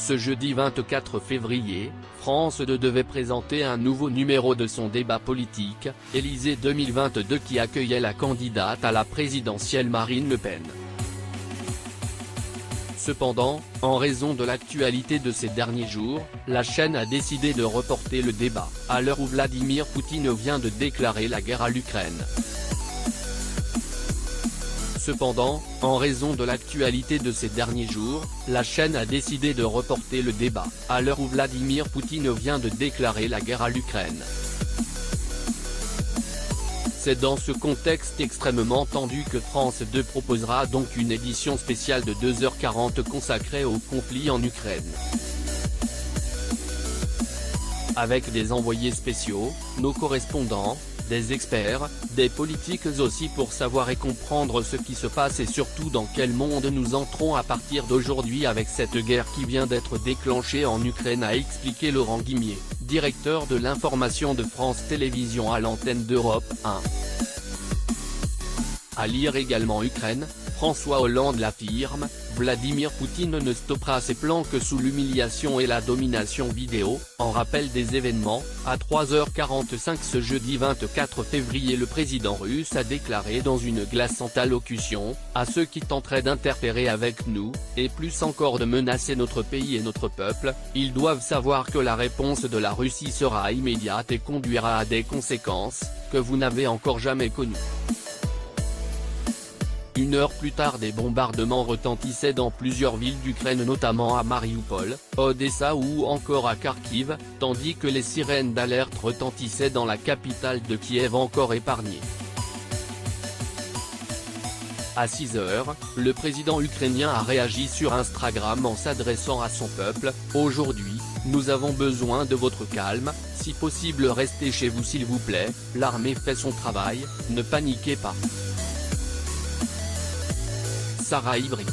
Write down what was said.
Ce jeudi 24 février, France 2 devait présenter un nouveau numéro de son débat politique, Élysée 2022 qui accueillait la candidate à la présidentielle Marine Le Pen. Cependant, en raison de l'actualité de ces derniers jours, la chaîne a décidé de reporter le débat, à l'heure où Vladimir Poutine vient de déclarer la guerre à l'Ukraine. Cependant, en raison de l'actualité de ces derniers jours, la chaîne a décidé de reporter le débat, à l'heure où Vladimir Poutine vient de déclarer la guerre à l'Ukraine. C'est dans ce contexte extrêmement tendu que France 2 proposera donc une édition spéciale de 2h40 consacrée au conflit en Ukraine. Avec des envoyés spéciaux, nos correspondants, des experts, des politiques aussi pour savoir et comprendre ce qui se passe et surtout dans quel monde nous entrons à partir d'aujourd'hui avec cette guerre qui vient d'être déclenchée en Ukraine, a expliqué Laurent Guimier, directeur de l'information de France Télévisions à l'antenne d'Europe 1. À lire également Ukraine, François Hollande l'affirme, Vladimir Poutine ne stoppera ses plans que sous l'humiliation et la domination vidéo. En rappel des événements, à 3h45 ce jeudi 24 février le président russe a déclaré dans une glaçante allocution, à ceux qui tenteraient d'interférer avec nous, et plus encore de menacer notre pays et notre peuple, ils doivent savoir que la réponse de la Russie sera immédiate et conduira à des conséquences, que vous n'avez encore jamais connues. Une heure plus tard, des bombardements retentissaient dans plusieurs villes d'Ukraine, notamment à Mariupol, Odessa ou encore à Kharkiv, tandis que les sirènes d'alerte retentissaient dans la capitale de Kiev encore épargnée. À 6h, le président ukrainien a réagi sur Instagram en s'adressant à son peuple, « Aujourd'hui, nous avons besoin de votre calme, si possible restez chez vous s'il vous plaît, l'armée fait son travail, ne paniquez pas. » Sarah Ivry.